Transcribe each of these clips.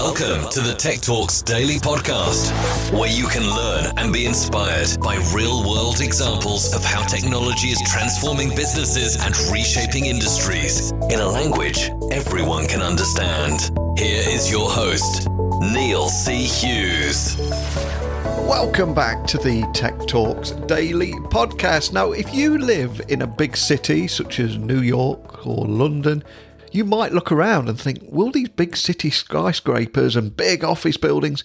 Welcome to the Tech Talks Daily Podcast, where you can learn and be inspired by real-world examples of how technology is transforming businesses and reshaping industries in a language everyone can understand. Here is your host, Neil C. Hughes. Welcome back to the Tech Talks Daily Podcast. Now, if you live in a big city such as New York or London, you might look around and think, will these big city skyscrapers and big office buildings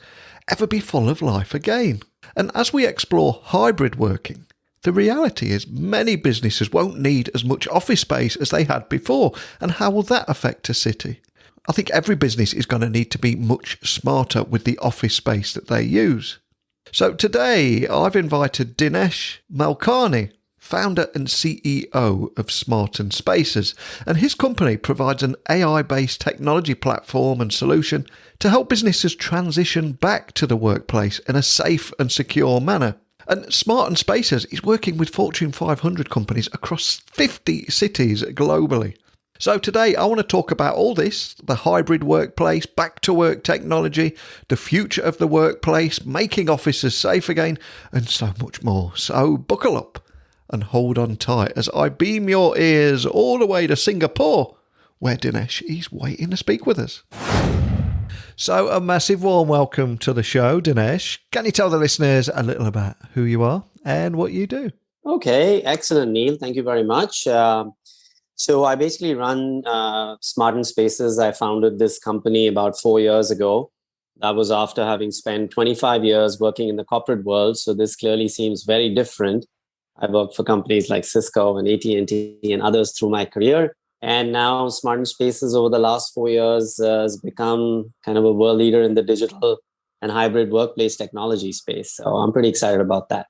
ever be full of life again? And as we explore hybrid working, the reality is many businesses won't need as much office space as they had before. And how will that affect a city? I think every business is going to need to be much smarter with the office space that they use. So today I've invited Dinesh Malkani, founder and CEO of Smarten Spaces, and his company provides an AI-based technology platform and solution to help businesses transition back to the workplace in a safe and secure manner. And Smarten Spaces is working with Fortune 500 companies across 50 cities globally. So today I want to talk about all this, the hybrid workplace, back to work technology, the future of the workplace, making offices safe again, and so much more. So buckle up and hold on tight as I beam your ears all the way to Singapore, where Dinesh is waiting to speak with us. So a massive warm welcome to the show, Dinesh. Can you tell the listeners a little about who you are and what you do? Okay, excellent, Neil. Thank you very much. So I basically run Smarten Spaces. I founded this company about 4 years ago. That was after having spent 25 years working in the corporate world. So this clearly seems very different. I worked for companies like Cisco and AT&T and others through my career. And now Smarten Spaces over the last 4 years has become kind of a world leader in the digital and hybrid workplace technology space. So I'm pretty excited about that.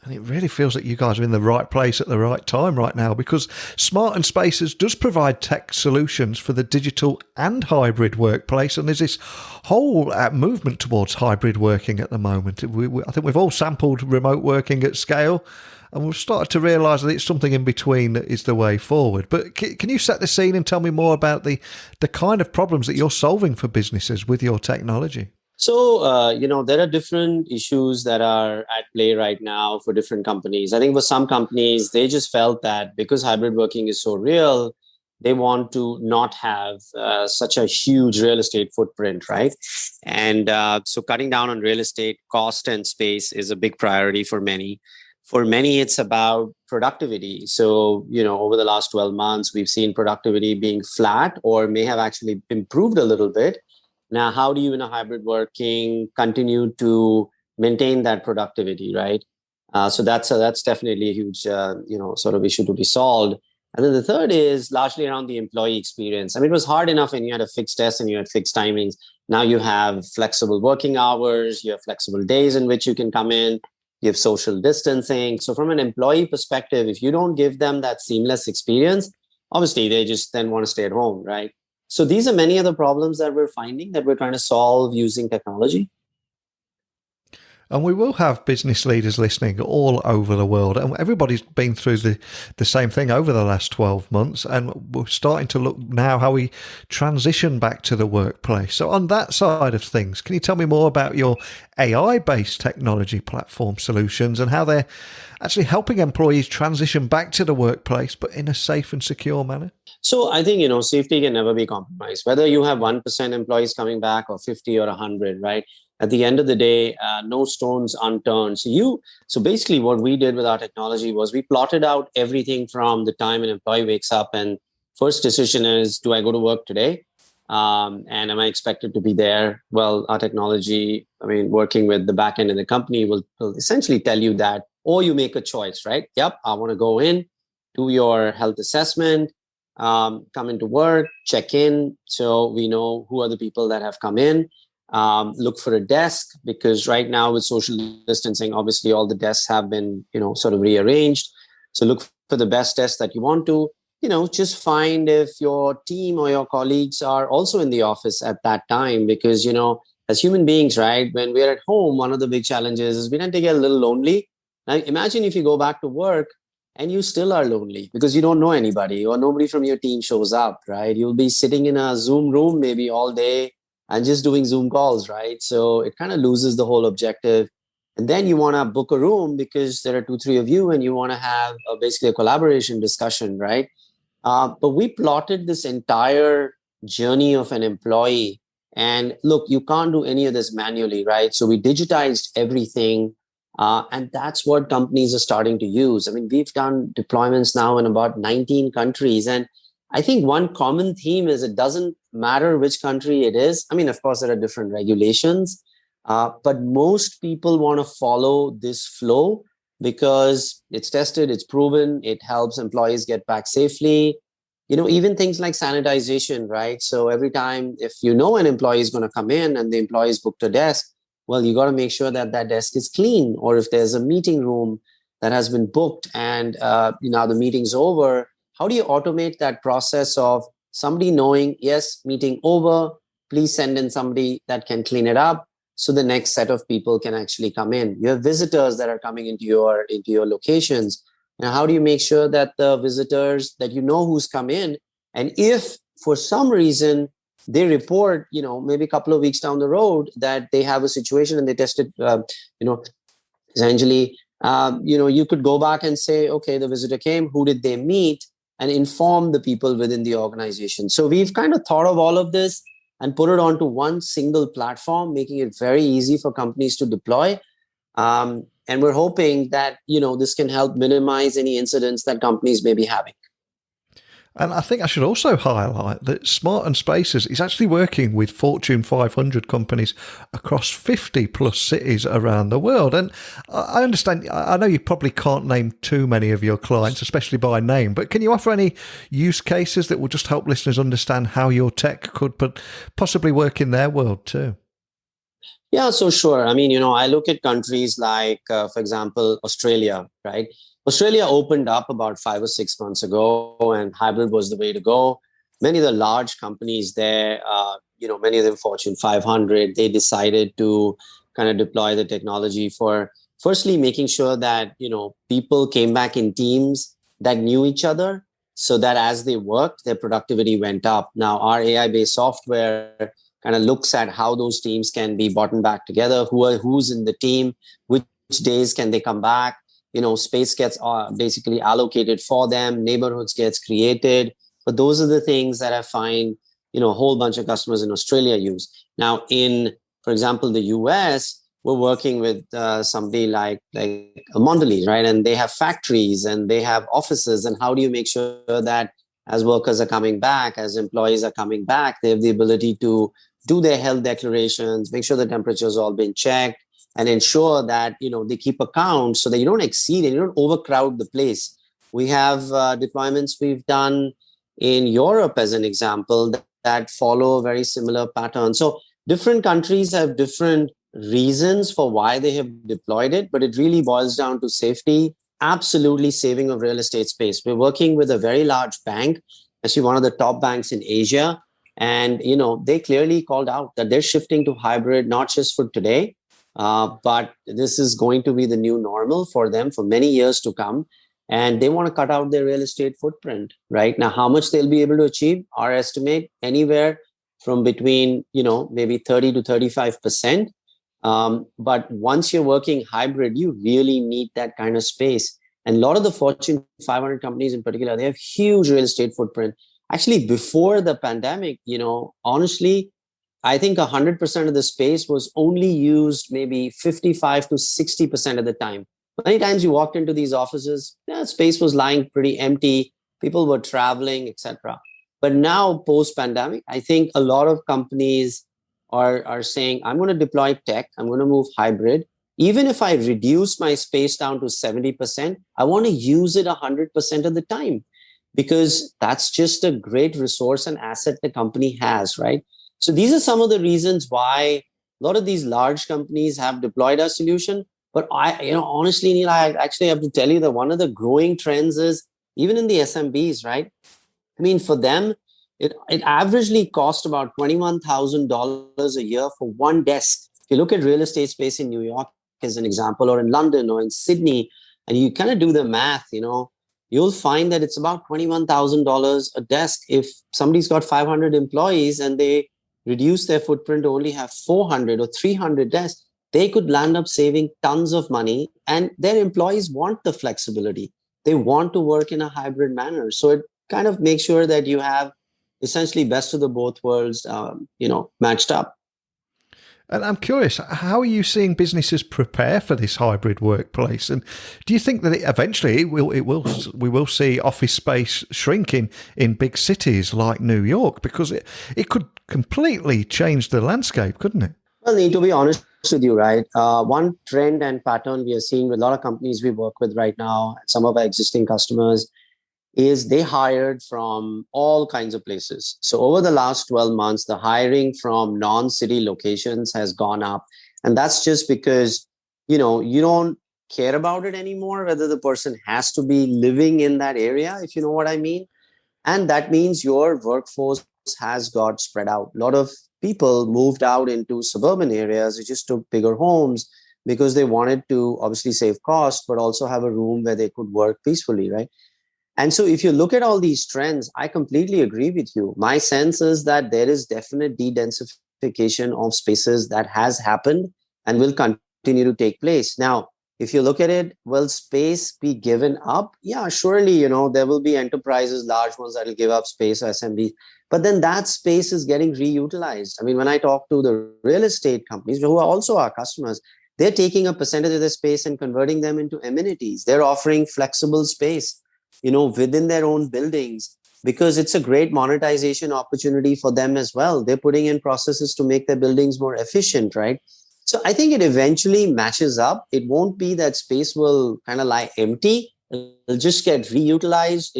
And it really feels like you guys are in the right place at the right time right now, because Smarten Spaces does provide tech solutions for the digital and hybrid workplace. And there's this whole movement towards hybrid working at the moment. I think we've all sampled remote working at scale, and we've started to realise that it's something in between that is the way forward. But can you set the scene and tell me more about the kind of problems that you're solving for businesses with your technology? So, there are different issues that are at play right now for different companies. I think for some companies, they just felt that because hybrid working is so real, they want to not have such a huge real estate footprint, right? And so cutting down on real estate cost and space is a big priority for many. For many, it's about productivity. So, over the last 12 months, we've seen productivity being flat or may have actually improved a little bit. Now, how do you in a hybrid working continue to maintain that productivity, right? So that's definitely a huge, sort of issue to be solved. And then the third is largely around the employee experience. I mean, it was hard enough when you had a fixed desk and you had fixed timings. Now you have flexible working hours, you have flexible days in which you can come in, you have social distancing. So from an employee perspective, if you don't give them that seamless experience, obviously they just then want to stay at home, right? So these are many of the problems that we're finding that we're trying to solve using technology. And we will have business leaders listening all over the world. And everybody's been through the same thing over the last 12 months. And we're starting to look now how we transition back to the workplace. So on that side of things, can you tell me more about your AI-based technology platform solutions and how they're actually helping employees transition back to the workplace, but in a safe and secure manner? So I think, safety can never be compromised. Whether you have 1% employees coming back or 50 or 100, right? At the end of the day, no stones unturned. So basically what we did with our technology was we plotted out everything from the time an employee wakes up and first decision is, do I go to work today? And am I expected to be there? Well, our technology, working with the back end of the company will essentially tell you that, or you make a choice, right? Yep, I want to go in, do your health assessment, come into work, check in. So we know who are the people that have come in. Look for a desk, because right now with social distancing, obviously all the desks have been, sort of rearranged. So look for the best desk that you want to, just find if your team or your colleagues are also in the office at that time, because, as human beings, right, when we're at home, one of the big challenges is we tend to get a little lonely. Now, imagine if you go back to work and you still are lonely because you don't know anybody or nobody from your team shows up, right? You'll be sitting in a Zoom room maybe all day, and just doing Zoom calls, right? So it kind of loses the whole objective. And then you want to book a room because there are two, three of you, and you want to have basically a collaboration discussion, right? But we plotted this entire journey of an employee. And look, you can't do any of this manually, right? So we digitized everything. And that's what companies are starting to use. I mean, we've done deployments now in about 19 countries. And I think one common theme is it doesn't matter which country it is. I mean, of course, there are different regulations, but most people want to follow this flow because it's tested, it's proven, it helps employees get back safely. Even things like sanitization, right? So every time, if you know an employee is going to come in and the employee's booked a desk, well, you got to make sure that that desk is clean. Or if there's a meeting room that has been booked and the meeting's over, how do you automate that process of somebody knowing, yes, meeting over, please send in somebody that can clean it up so the next set of people can actually come in. You have visitors that are coming into your locations. Now, how do you make sure that the visitors, that you know who's come in, and if for some reason they report, maybe a couple of weeks down the road that they have a situation and they tested, essentially, you could go back and say, okay, the visitor came, who did they meet, and inform the people within the organization. So we've kind of thought of all of this and put it onto one single platform, making it very easy for companies to deploy. And we're hoping that, this can help minimize any incidents that companies may be having. And I think I should also highlight that Smarten Spaces is actually working with Fortune 500 companies across 50 plus cities around the world. And I understand, I know you probably can't name too many of your clients, especially by name, but can you offer any use cases that will just help listeners understand how your tech could possibly work in their world too? Yeah, so sure. I mean, I look at countries like, for example, Australia, right? Australia opened up about 5 or 6 months ago, and hybrid was the way to go. Many of the large companies there, many of them Fortune 500, they decided to kind of deploy the technology for firstly making sure that, people came back in teams that knew each other so that as they worked, their productivity went up. Now, our AI-based software kind of looks at how those teams can be buttoned back together, who's in the team, which days can they come back. Space gets basically allocated for them, neighborhoods gets created. But those are the things that I find, a whole bunch of customers in Australia use. Now, for example, the US, we're working with somebody like Mondelez, right? And they have factories and they have offices. And how do you make sure that as workers are coming back, as employees are coming back, they have the ability to do their health declarations, make sure the temperature's all been checked, and ensure that, they keep account so that you don't exceed and you don't overcrowd the place. We have deployments we've done in Europe, as an example, that follow a very similar pattern. So different countries have different reasons for why they have deployed it, but it really boils down to safety, absolutely saving of real estate space. We're working with a very large bank, actually one of the top banks in Asia. And, they clearly called out that they're shifting to hybrid, not just for today, but this is going to be the new normal for them for many years to come. And they want to cut out their real estate footprint, right? Now, how much they'll be able to achieve, our estimate, anywhere from between, maybe 30 to 35%. But once you're working hybrid, you really need that kind of space. And a lot of the Fortune 500 companies in particular, they have huge real estate footprint. Actually, before the pandemic, honestly, I think 100% of the space was only used maybe 55 to 60% of the time. Many times you walked into these offices, space was lying pretty empty. People were traveling, etc. But now, post-pandemic, I think a lot of companies are saying, I'm going to deploy tech, I'm going to move hybrid. Even if I reduce my space down to 70%, I want to use it 100% of the time, because that's just a great resource and asset the company has, right? So these are some of the reasons why a lot of these large companies have deployed our solution. But honestly, Neil, I actually have to tell you that one of the growing trends is even in the SMBs, right? I mean, for them, it averagely cost about $21,000 a year for one desk. If you look at real estate space in New York as an example, or in London or in Sydney, and you kind of do the math, you'll find that it's about $21,000 a desk if somebody's got 500 employees and they reduce their footprint to only have 400 or 300 desks, they could land up saving tons of money. And their employees want the flexibility. They want to work in a hybrid manner. So it kind of makes sure that you have essentially best of the both worlds, matched up. And I'm curious, how are you seeing businesses prepare for this hybrid workplace? And do you think that eventually we will see office space shrinking in big cities like New York? Because it could completely change the landscape, couldn't it? Well, Neil, to be honest with you, right? One trend and pattern we are seeing with a lot of companies we work with right now, some of our existing customers, is they hired from all kinds of places. So over the last 12 months, the hiring from non-city locations has gone up. And that's just because, you don't care about it anymore, whether the person has to be living in that area, if you know what I mean. And that means your workforce has got spread out. A lot of people moved out into suburban areas. They just took bigger homes because they wanted to obviously save costs, but also have a room where they could work peacefully, right? And so if you look at all these trends, I completely agree with you. My sense is that there is definite de-densification of spaces that has happened and will continue to take place. Now, if you look at it, will space be given up? Yeah, surely, there will be enterprises, large ones that will give up space or SMB. But then that space is getting reutilized. I mean, when I talk to the real estate companies who are also our customers, they're taking a percentage of the space and converting them into amenities. They're offering flexible space within their own buildings, because it's a great monetization opportunity for them as well. They're putting in processes to make their buildings more efficient, right? So I think it eventually matches up. It won't be that space will kind of lie empty. It'll just get reutilized.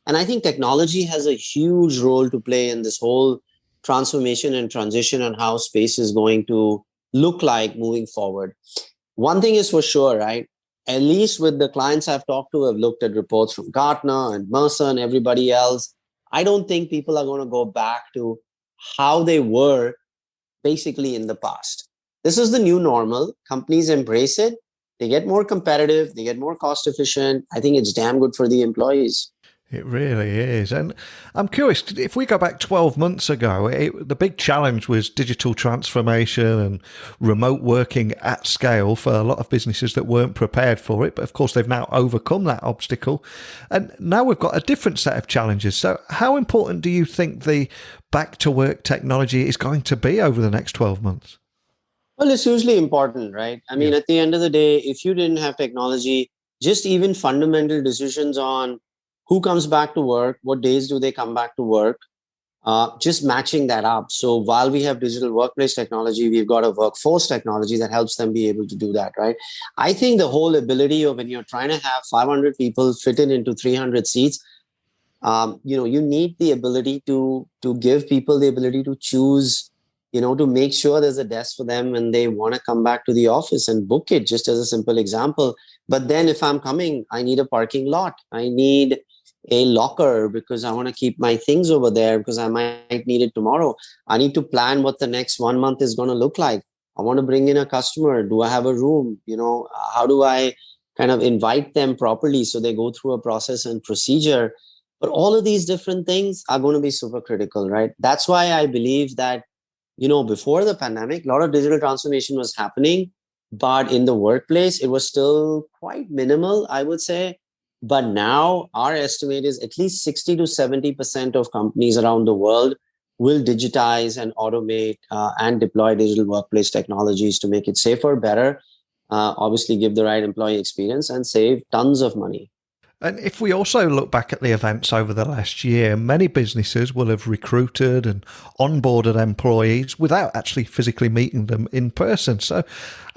And I think technology has a huge role to play in this whole transformation and transition on how space is going to look like moving forward. One thing is for sure, right? At least with the clients I've talked to, I've looked at reports from Gartner and Mercer and everybody else. I don't think people are going to go back to how they were basically in the past. This is the new normal. Companies embrace it. They get more competitive. They get more cost efficient. I think it's damn good for the employees. It really is. And I'm curious, if we go back 12 months ago, the big challenge was digital transformation and remote working at scale for a lot of businesses that weren't prepared for it. But of course, they've now overcome that obstacle. And now we've got a different set of challenges. So how important do you think the back to work technology is going to be over the next 12 months? Well, it's hugely important, right? I mean, at the end of the day, if you didn't have technology, just even fundamental decisions on who comes back to work, what days do they come back to work, just matching that up. So while we have digital workplace technology, we've got a workforce technology that helps them be able to do that, right? I think the whole ability of when you're trying to have 500 people fitted into 300 seats, you need the ability to give people the ability to choose, to make sure there's a desk for them when they want to come back to the office and book it, just as a simple example. But then if I'm coming, I need a parking lot. I need a locker because I want to keep my things over there because I might need it tomorrow. I need to plan what the next 1 month is going to look like. I want to bring in a customer. Do I have a room? How do I kind of invite them properly so they go through a process and procedure? But all of these different things are going to be super critical, right? That's why I believe that, before the pandemic, a lot of digital transformation was happening, but in the workplace, it was still quite minimal, I would say. But now our estimate is at least 60 to 70% of companies around the world will digitize and automate and deploy digital workplace technologies to make it safer, better, obviously give the right employee experience and save tons of money. And if we also look back at the events over the last year, many businesses will have recruited and onboarded employees without actually physically meeting them in person. So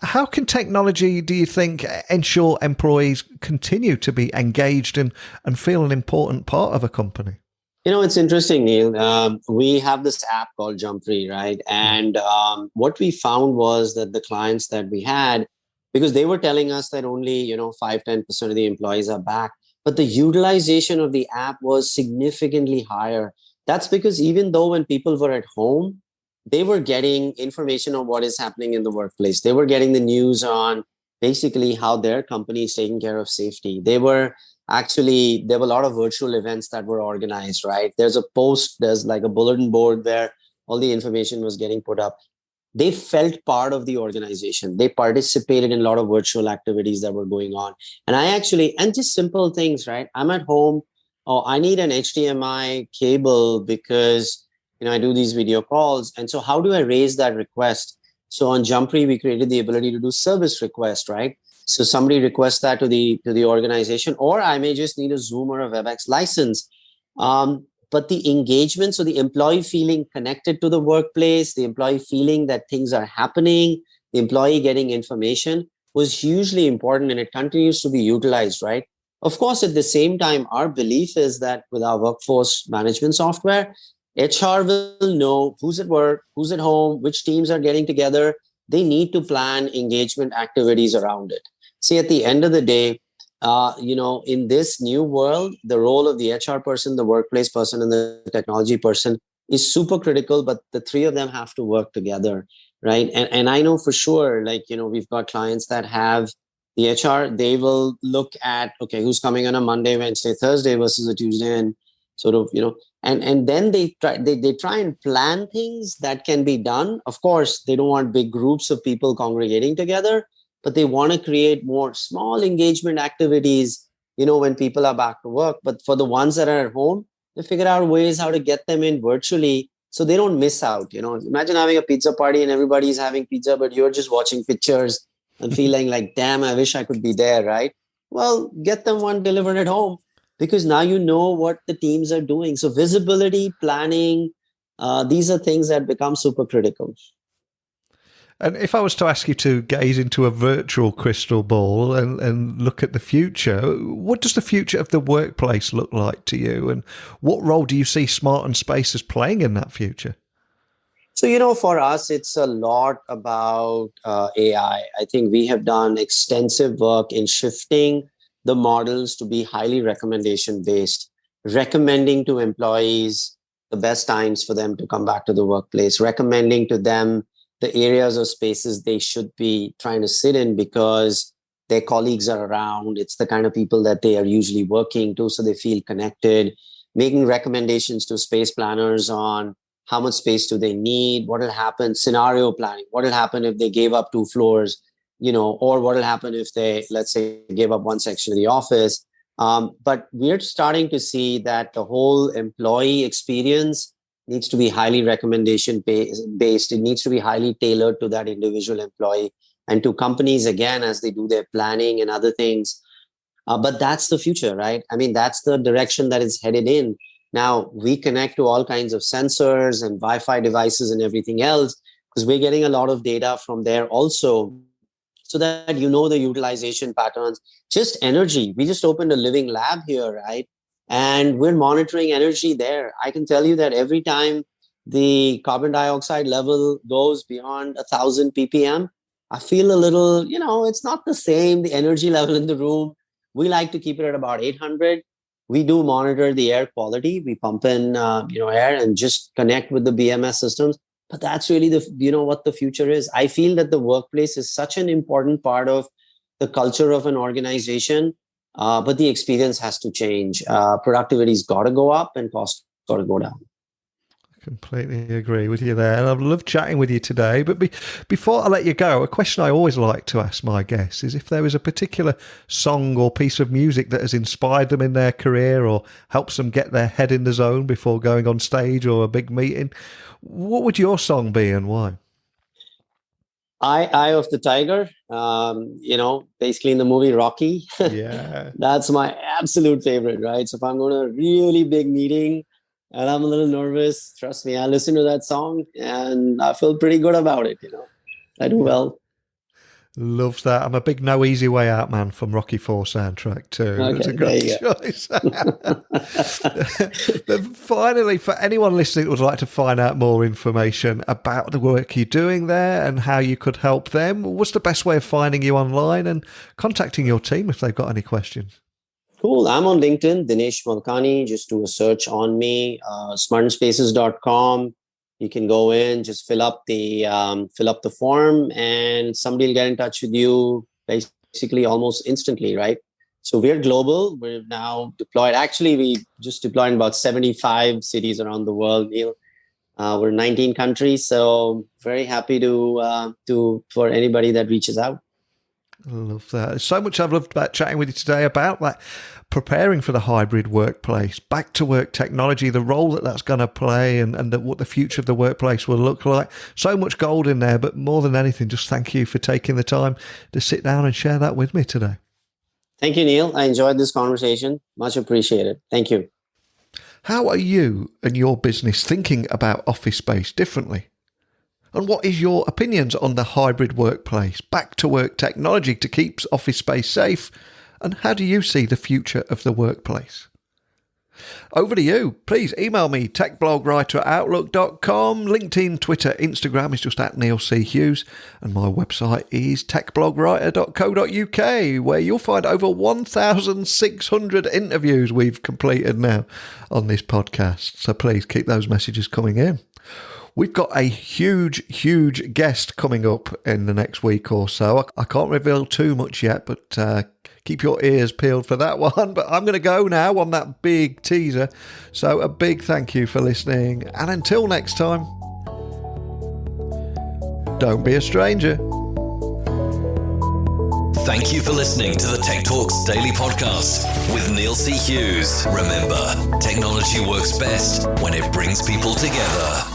how can technology, do you think, ensure employees continue to be engaged and feel an important part of a company? It's interesting, Neil. We have this app called Jumpfree, right? And what we found was that the clients that we had, because they were telling us that only, 5-10% of the employees are back, but the utilization of the app was significantly higher. That's because even though when people were at home, they were getting information on what is happening in the workplace. They were getting the news on basically how their company is taking care of safety. There were a lot of virtual events that were organized, right? There's like a bulletin board where all the information was getting put up, they felt part of the organization. They participated in a lot of virtual activities that were going on. And and just simple things, right? I'm at home. Oh, I need an HDMI cable because, I do these video calls. And so how do I raise that request? So on Jumpree, we created the ability to do service request, right? So somebody requests that to the organization, or I may just need a Zoom or a WebEx license. But the engagement, so the employee feeling connected to the workplace, the employee feeling that things are happening, the employee getting information was hugely important, and it continues to be utilized, right? Of course, at the same time, our belief is that with our workforce management software, HR will know who's at work, who's at home, which teams are getting together. They need to plan engagement activities around it. See, at the end of the day, in this new world, the role of the HR person, the workplace person, and the technology person is super critical, but the three of them have to work together, right? And I know for sure, we've got clients that have the HR, they will look at, okay, who's coming on a Monday, Wednesday, Thursday versus a Tuesday, and sort of, and then they try and plan things that can be done. Of course, they don't want big groups of people congregating together, but they want to create more small engagement activities, when people are back to work. But for the ones that are at home, they figure out ways how to get them in virtually so they don't miss out. Imagine having a pizza party and everybody's having pizza, but you're just watching pictures and feeling like, damn, I wish I could be there, right? Well, get them one delivered at home, because now you know what the teams are doing. So visibility, planning, these are things that become super critical. And if I was to ask you to gaze into a virtual crystal ball and look at the future, what does the future of the workplace look like to you? And what role do you see Smarten Spaces playing in that future? So, for us, it's a lot about AI. I think we have done extensive work in shifting the models to be highly recommendation based, recommending to employees the best times for them to come back to the workplace, recommending to them the areas or spaces they should be trying to sit in because their colleagues are around. It's the kind of people that they are usually working to, so they feel connected, making recommendations to space planners on how much space do they need, what will happen, scenario planning, what will happen if they gave up 2 floors, or what will happen if they, let's say, gave up one section of the office. But we're starting to see that the whole employee experience needs to be highly recommendation based. It needs to be highly tailored to that individual employee and to companies, again, as they do their planning and other things. But that's the future, right? I mean, that's the direction that it's headed in. Now, we connect to all kinds of sensors and Wi-Fi devices and everything else because we're getting a lot of data from there also, so that the utilization patterns, just energy. We just opened a living lab here, right? And we're monitoring energy there. I can tell you that every time the carbon dioxide level goes beyond 1,000 ppm, I feel a little, it's not the same, the energy level in the room. We like to keep it at about 800. We do monitor the air quality. We pump in, air and just connect with the BMS systems. But that's really what the future is. I feel that the workplace is such an important part of the culture of an organization, but the experience has to change. Productivity's got to go up and costs got to go down. Completely agree with you there. And I've loved chatting with you today. But before I let you go, a question I always like to ask my guests is if there is a particular song or piece of music that has inspired them in their career or helps them get their head in the zone before going on stage or a big meeting, what would your song be and why? Eye of the Tiger, basically in the movie Rocky. Yeah. That's my absolute favorite, right? So if I'm going to a really big meeting and I'm a little nervous, trust me, I listen to that song and I feel pretty good about it. I do well. Loves that. I'm a big No Easy Way Out man from Rocky IV soundtrack too. Okay, That's a good choice. But finally, for anyone listening who would like to find out more information about the work you're doing there and how you could help them, what's the best way of finding you online and contacting your team if they've got any questions? Cool. I'm on LinkedIn, Dinesh Malkani. Just do a search on me, smartenspaces.com. You can go in, just fill up the form, and somebody will get in touch with you basically almost instantly, right? So we're global. We're now deployed. Actually, we just deployed in about 75 cities around the world, Neil. We're 19 countries, so very happy to for anybody that reaches out. I love that. There's so much I've loved about chatting with you today about that, preparing for the hybrid workplace, back to work technology, the role that that's going to play, and what the future of the workplace will look like. So much gold in there, but more than anything, just thank you for taking the time to sit down and share that with me today. Thank you, Neil. I enjoyed this conversation. Much appreciated. Thank you. How are you and your business thinking about office space differently? And what is your opinions on the hybrid workplace, back to work technology to keep office space safe? And how do you see the future of the workplace? Over to you. Please email me, techblogwriter@outlook.com. LinkedIn, Twitter, Instagram is just at Neil C. Hughes. And my website is techblogwriter.co.uk, where you'll find over 1,600 interviews we've completed now on this podcast. So please keep those messages coming in. We've got a huge guest coming up in the next week or so. I can't reveal too much yet, but keep your ears peeled for that one. But I'm going to go now on that big teaser. So a big thank you for listening. And until next time, don't be a stranger. Thank you for listening to the Tech Talks Daily Podcast with Neil C. Hughes. Remember, technology works best when it brings people together.